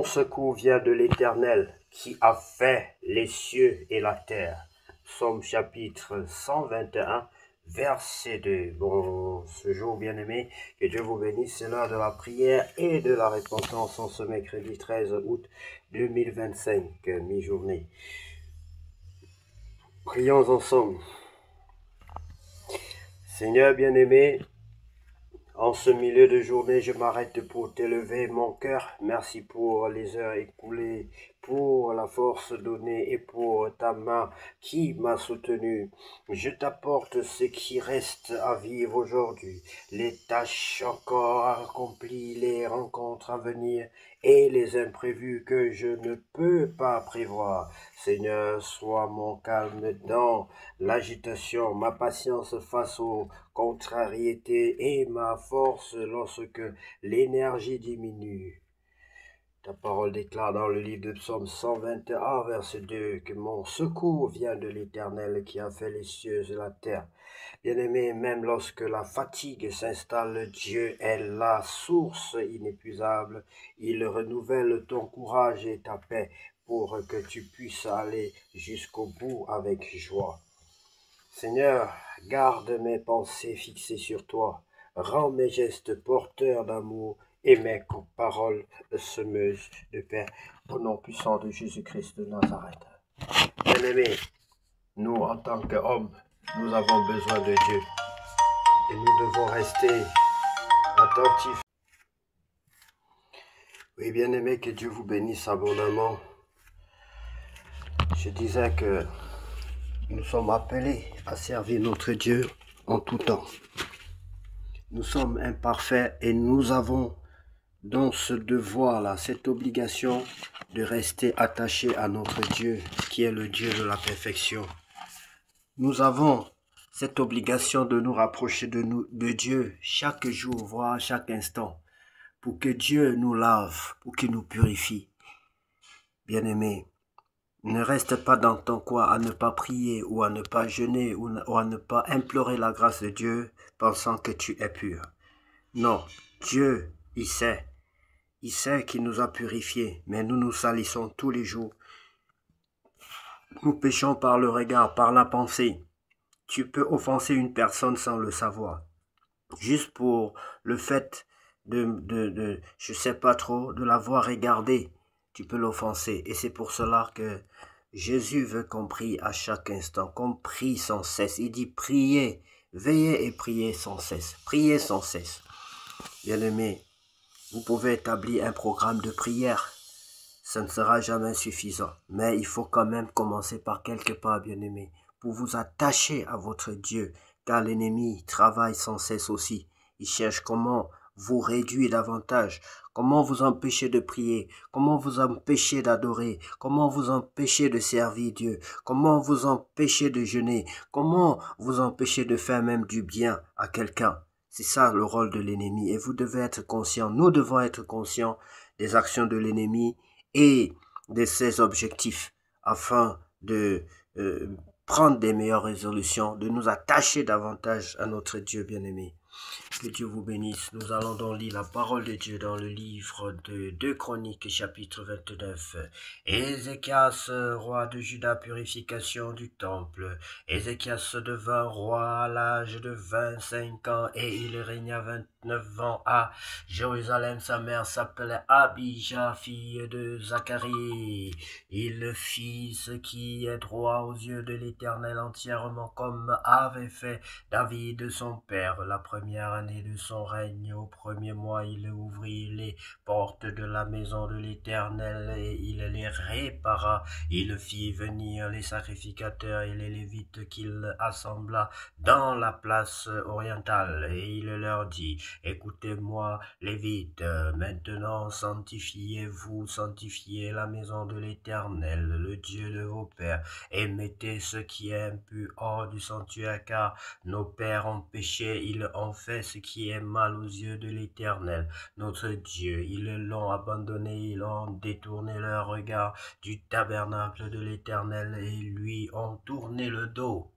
Mon secours vient de l'Éternel qui a fait les cieux et la terre. Psaume chapitre 121, verset 2. Bon, ce jour bien-aimé, que Dieu vous bénisse, c'est l'heure de la prière et de la repentance en ce mercredi 13 août 2025, mi-journée. Prions ensemble. Seigneur bien-aimé, en ce milieu de journée, je m'arrête pour t'élever mon cœur. Merci pour les heures écoulées, pour la force donnée et pour ta main qui m'a soutenu. Je t'apporte ce qui reste à vivre aujourd'hui, les tâches encore accomplies, les rencontres à venir et les imprévus que je ne peux pas prévoir. Seigneur, sois mon calme dans l'agitation, ma patience face aux contrariétés et ma force lorsque l'énergie diminue. Ta parole déclare dans le livre de Psaume 121, verset 2, que mon secours vient de l'Éternel qui a fait les cieux et la terre. Bien-aimé, même lorsque la fatigue s'installe, Dieu est la source inépuisable. Il renouvelle ton courage et ta paix pour que tu puisses aller jusqu'au bout avec joie. Seigneur, garde mes pensées fixées sur toi, rends mes gestes porteurs d'amour et mes paroles semeuses de paix, au nom puissant de Jésus-Christ de Nazareth. Bien-aimés, nous en tant qu'hommes, nous avons besoin de Dieu et nous devons rester attentifs. Oui, bien-aimés, que Dieu vous bénisse abondamment. Je disais que nous sommes appelés à servir notre Dieu en tout temps. Nous sommes imparfaits et nous avons dans ce devoir-là, cette obligation de rester attachés à notre Dieu, qui est le Dieu de la perfection. Nous avons cette obligation de nous rapprocher de Dieu chaque jour, voire chaque instant, pour que Dieu nous lave, pour qu'il nous purifie. Bien-aimés, ne reste pas dans ton coin à ne pas prier ou à ne pas jeûner ou à ne pas implorer la grâce de Dieu pensant que tu es pur. Non, Dieu, il sait qu'il nous a purifiés, mais nous nous salissons tous les jours. Nous péchons par le regard, par la pensée. Tu peux offenser une personne sans le savoir. Juste pour le fait je sais pas trop, de l'avoir regardé, tu peux l'offenser. Et c'est pour cela que Jésus veut qu'on prie à chaque instant, qu'on prie sans cesse. Il dit priez, veillez et priez sans cesse. Priez sans cesse. Bien-aimés, vous pouvez établir un programme de prière. Ça ne sera jamais suffisant. Mais il faut quand même commencer par quelque part, bien-aimés, pour vous attacher à votre Dieu. Car l'ennemi travaille sans cesse aussi. Il cherche comment vous réduire davantage, comment vous empêcher de prier, comment vous empêcher d'adorer, comment vous empêcher de servir Dieu, comment vous empêcher de jeûner, comment vous empêcher de faire même du bien à quelqu'un. C'est ça le rôle de l'ennemi et vous devez être conscient, nous devons être conscients des actions de l'ennemi et de ses objectifs afin de prendre des meilleures résolutions, de nous attacher davantage à notre Dieu bien-aimé. Que Dieu vous bénisse. Nous allons donc lire la parole de Dieu dans le livre de 2 Chroniques, chapitre 29. Ézéchias, roi de Juda, purification du temple. Ézéchias devint roi à l'âge de 25 ans et il régna 29 ans à Jérusalem. Sa mère s'appelait Abijah, fille de Zacharie. Il fit ce qui est droit aux yeux de l'Éternel entièrement comme avait fait David son père. La première année de son règne, au premier mois, il ouvrit les portes de la maison de l'Éternel et il les répara. Il fit venir les sacrificateurs et les lévites qu'il assembla dans la place orientale et il leur dit: écoutez-moi, lévites, maintenant sanctifiez-vous, sanctifiez la maison de l'Éternel, le Dieu de vos pères, et mettez ce qui est impur hors du sanctuaire, car nos pères ont péché, ils ont fait ce qui est mal aux yeux de l'Éternel, notre Dieu. Ils l'ont abandonné, ils ont détourné leur regard du tabernacle de l'Éternel et lui ont tourné le dos.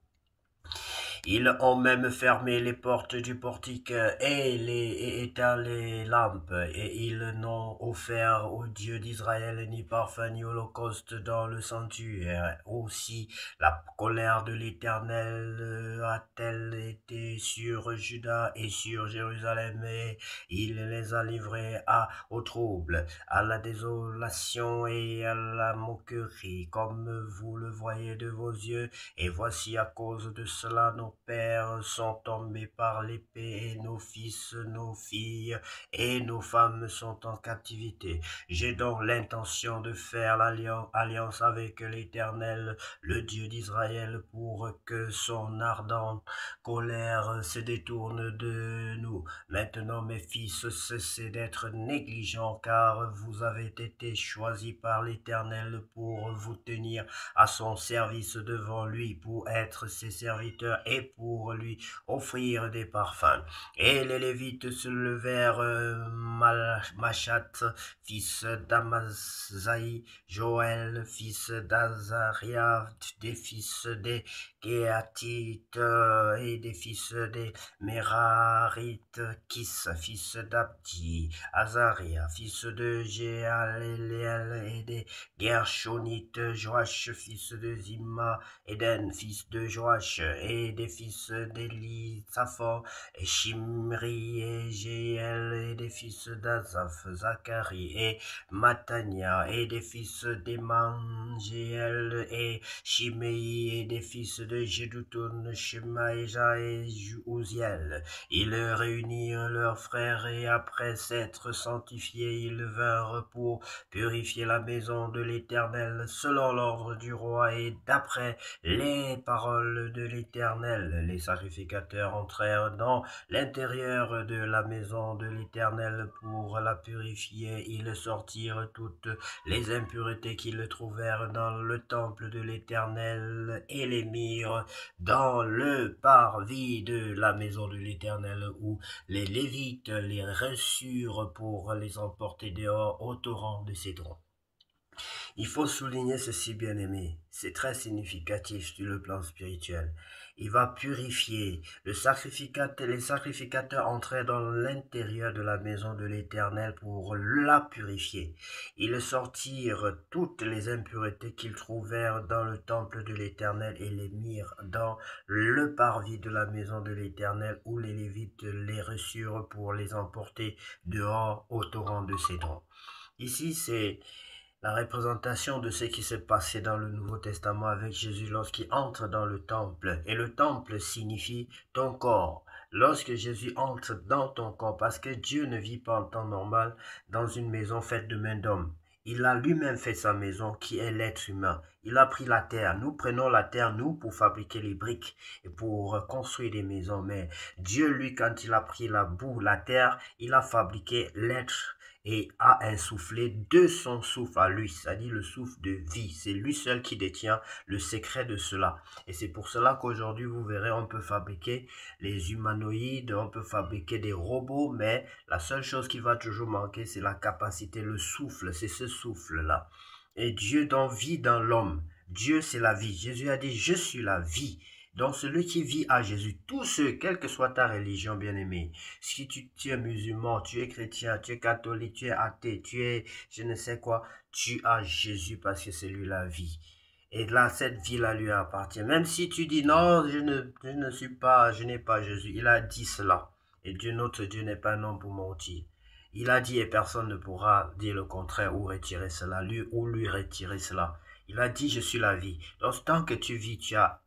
Ils ont même fermé les portes du portique et éteint les lampes, et ils n'ont offert au Dieu d'Israël ni parfum ni holocauste dans le sanctuaire. Aussi, la colère de l'Éternel a-t-elle été sur Juda et sur Jérusalem, et il les a livrés au trouble, à la désolation et à la moquerie, comme vous le voyez de vos yeux. Et voici, à cause de cela, nos pères sont tombés par l'épée, et nos fils, nos filles et nos femmes sont en captivité. J'ai donc l'intention de faire l'alliance avec l'Éternel, le Dieu d'Israël, pour que son ardente colère se détourne de nous. Maintenant, mes fils, cessez d'être négligents, car vous avez été choisis par l'Éternel pour vous tenir à son service devant lui, pour être ses serviteurs et pour lui offrir des parfums. Et les Lévites se levèrent, Machat, fils d'Amazaï, Joël, fils d'Azaria, des fils des Kéatites et des fils des Mérarites, Kis, fils d'Abdi, Azaria, fils de Jéaléliel et des Gershonites, Joach, fils de Zimma, Éden, fils de Joach, et des fils d'Élisaphan, et Shimri, et Jéel, et des fils d'Azaph, Zacharie, et Matania, et des fils d'Eman, Jéel, et Shimei, et des fils de Jeduthun, Shemaïja et Uziel. Ils réunirent leurs frères, et après s'être sanctifiés, ils vinrent pour purifier la maison de l'Éternel selon l'ordre du roi et d'après les paroles de l'Éternel. Les sacrificateurs entrèrent dans l'intérieur de la maison de l'Éternel pour la purifier. Ils sortirent toutes les impuretés qu'ils trouvèrent dans le temple de l'Éternel et les mirent dans le parvis de la maison de l'Éternel, où les Lévites les reçurent pour les emporter dehors au torrent de Cédron. Il faut souligner ceci, bien-aimé. C'est très significatif sur le plan spirituel. Il va purifier. Les sacrificateurs entraient dans l'intérieur de la maison de l'Éternel pour la purifier. Ils sortirent toutes les impuretés qu'ils trouvèrent dans le temple de l'Éternel et les mirent dans le parvis de la maison de l'Éternel, où les Lévites les reçurent pour les emporter dehors au torrent de Cédron. Ici, c'est la représentation de ce qui s'est passé dans le Nouveau Testament avec Jésus lorsqu'il entre dans le temple. Et le temple signifie ton corps. Lorsque Jésus entre dans ton corps, parce que Dieu ne vit pas en temps normal dans une maison faite de main d'homme. Il a lui-même fait sa maison qui est l'être humain. Il a pris la terre. Nous prenons la terre, nous, pour fabriquer les briques et pour construire des maisons. Mais Dieu, lui, quand il a pris la boue, la terre, il a fabriqué l'être et a insufflé de son souffle à lui, c'est-à-dire le souffle de vie. C'est lui seul qui détient le secret de cela. Et c'est pour cela qu'aujourd'hui, vous verrez, on peut fabriquer les humanoïdes, on peut fabriquer des robots, mais la seule chose qui va toujours manquer, c'est la capacité, le souffle, c'est ce souffle-là. Et Dieu donc vit dans l'homme. Dieu, c'est la vie. Jésus a dit, je suis la vie. Donc celui qui vit à Jésus, tous ceux, quelle que soit ta religion, bien-aimé, si tu es musulman, tu es chrétien, tu es catholique, tu es athée, tu es je ne sais quoi, tu as Jésus parce que c'est lui la vie. Et là, cette vie-là lui appartient. Même si tu dis non, je n'ai pas Jésus, il a dit cela. Et Dieu, notre Dieu, n'est pas un homme pour mentir. Il a dit et personne ne pourra dire le contraire ou retirer cela, lui retirer cela. Il a dit, je suis la vie. Donc, tant que tu vis, tu as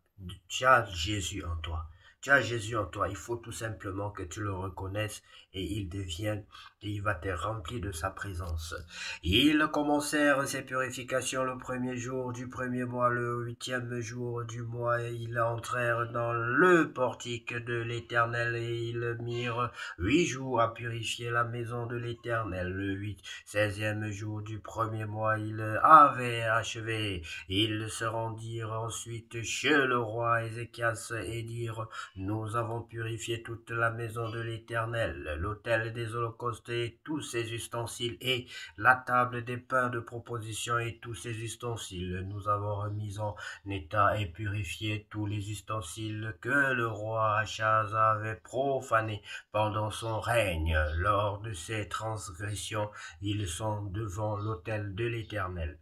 Jésus en toi. Tu as Jésus en toi. Il faut tout simplement que tu le reconnaisses et il va te remplir de sa présence. Ils commencèrent ces purifications le premier jour du premier mois, le 8e jour du mois, et ils entrèrent dans le portique de l'Éternel et ils mirent 8 jours à purifier la maison de l'Éternel. Le 16e jour du premier mois, ils avaient achevé. Ils se rendirent ensuite chez le roi Ézéchias et dirent, Nous avons purifié toute la maison de l'Éternel, l'autel des holocaustes et tous ses ustensiles, et la table des pains de proposition et tous ses ustensiles. Nous avons remis en état et purifié tous les ustensiles que le roi Achaz avait profanés pendant son règne. Lors de ces transgressions, ils sont devant l'autel de l'Éternel.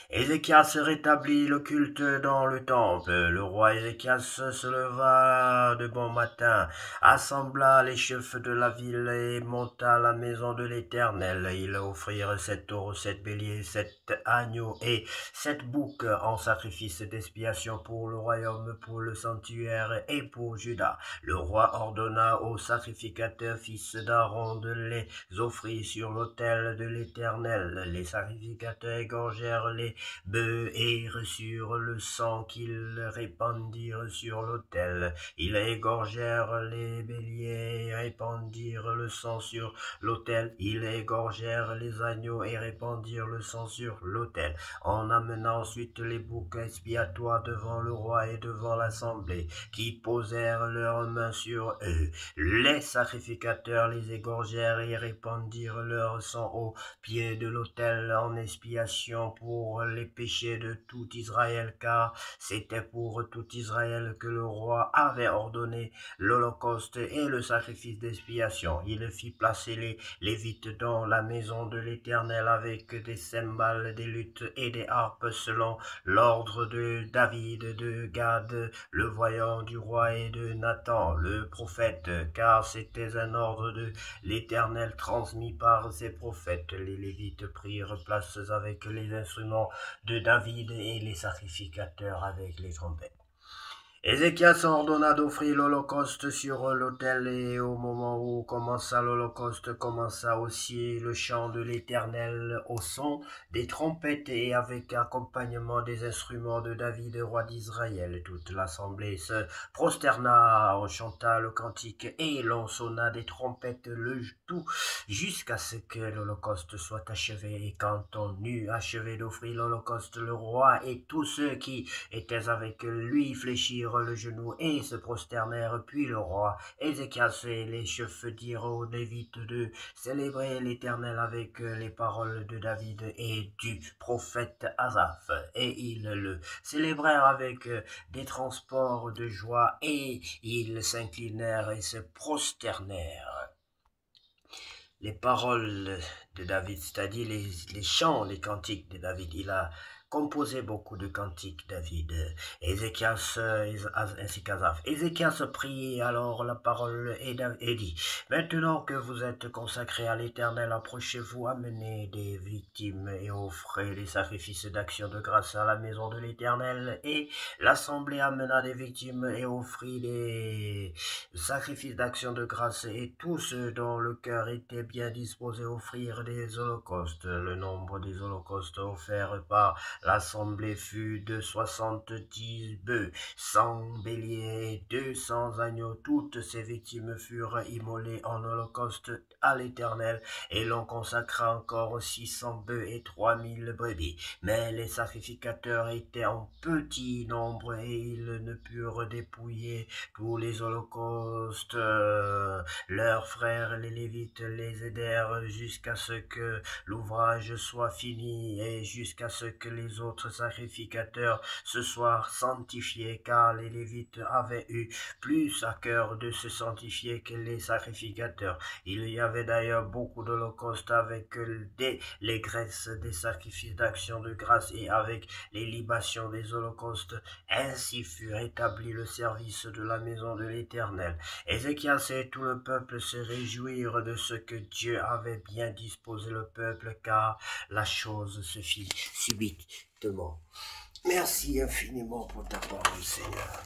Ézéchias rétablit le culte dans le temple. Le roi Ézéchias se leva de bon matin, assembla les chefs de la ville et monta à la maison de l'Éternel. Ils offrirent 7 taureaux, 7 béliers, 7 agneaux et 7 boucs en sacrifice d'expiation pour le royaume, pour le sanctuaire et pour Juda. Le roi ordonna aux sacrificateurs, fils d'Aaron, de les offrir sur l'autel de l'Éternel. Les sacrificateurs égorgèrent les bœufs et reçurent le sang qu'ils répandirent sur l'autel. Ils égorgèrent les béliers et répandirent le sang sur l'autel. Ils égorgèrent les agneaux et répandirent le sang sur l'autel. On amena ensuite les boucs expiatoires devant le roi et devant l'assemblée, qui posèrent leurs mains sur eux. Les sacrificateurs les égorgèrent et répandirent leur sang au pied de l'autel en expiation pour les péchés de tout Israël, car c'était pour tout Israël que le roi avait ordonné l'holocauste et le sacrifice d'expiation. Il fit placer les Lévites dans la maison de l'Éternel avec des cymbales, des luttes et des harpes selon l'ordre de David, de Gad, le voyant du roi, et de Nathan, le prophète, car c'était un ordre de l'Éternel transmis par ses prophètes. Les Lévites prirent place avec les instruments de David et les sacrificateurs avec les trompettes. Ézéchias ordonna d'offrir l'holocauste sur l'autel, et au moment où commença l'holocauste, commença aussi le chant de l'Éternel au son des trompettes et avec accompagnement des instruments de David, roi d'Israël. Toute l'assemblée se prosterna, on chanta le cantique et l'on sonna des trompettes, le tout jusqu'à ce que l'holocauste soit achevé. Et quand on eut achevé d'offrir l'holocauste, le roi et tous ceux qui étaient avec lui fléchirent le genou et se prosternèrent. Puis le roi Ézéchias et les chefs dirent aux Lévites de célébrer l'Éternel avec les paroles de David et du prophète Asaph. Et ils le célébrèrent avec des transports de joie, et ils s'inclinèrent et se prosternèrent. Les paroles de David, c'est-à-dire les chants, les cantiques de David. Il a composé beaucoup de cantiques, David. Ézéchias ainsi qu'Asaph. Ézéchias prit alors la parole et dit: Maintenant que vous êtes consacrés à l'Éternel, approchez-vous, amenez des victimes et offrez des sacrifices d'action de grâce à la maison de l'Éternel. Et l'assemblée amena des victimes et offrit des sacrifices d'action de grâce, et tous ceux dont le cœur était bien disposé offrirent des holocaustes. Le nombre des holocaustes offerts par l'assemblée fut de 70 bœufs, 100 béliers, 200 agneaux. Toutes ces victimes furent immolées en holocauste à l'Éternel, et l'on consacra encore 600 bœufs et 3000 brebis. Mais les sacrificateurs étaient en petit nombre, et ils ne purent dépouiller tous les holocaustes. Leurs frères les Lévites les aidèrent jusqu'à ce que l'ouvrage soit fini, et jusqu'à ce que les autres sacrificateurs se soient sanctifiés, car les Lévites avaient eu plus à cœur de se sanctifier que les sacrificateurs. Il y avait d'ailleurs beaucoup d'holocaustes avec les graisses des sacrifices d'action de grâce et avec les libations des holocaustes. Ainsi fut rétabli le service de la maison de l'Éternel. Ézéchias et tout le peuple se réjouirent de ce que Dieu avait bien disposé le peuple, car la chose se fit subitement. Merci infiniment pour ta parole, Seigneur.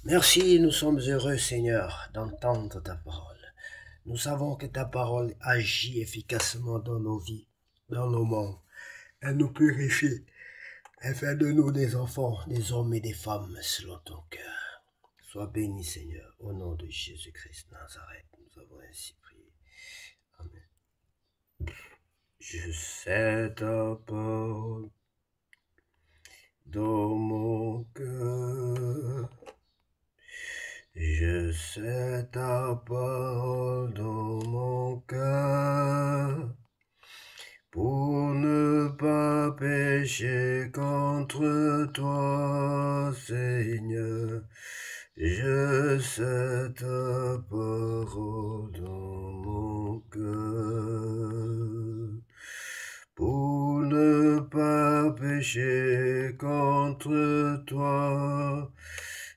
Merci, nous sommes heureux, Seigneur, d'entendre ta parole. Nous savons que ta parole agit efficacement dans nos vies, dans nos mondes. Elle nous purifie. Elle fait de nous des enfants, des hommes et des femmes selon ton cœur. Sois béni, Seigneur, au nom de Jésus-Christ Nazareth. Nous avons ainsi prié. Amen. Je sais ta parole dans mon cœur. Je sais ta parole dans mon cœur, pour ne pas pécher contre toi, Seigneur. Je sais ta parole dans mon cœur, pour ne pas pécher contre toi,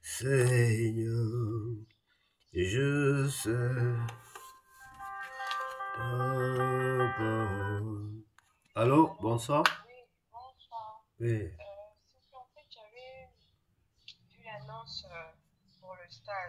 Seigneur. Je sais ta parole. Allô, bonsoir. Oui, bonsoir. Oui. C'est qu'en fait, j'avais vu l'annonce pour le stage.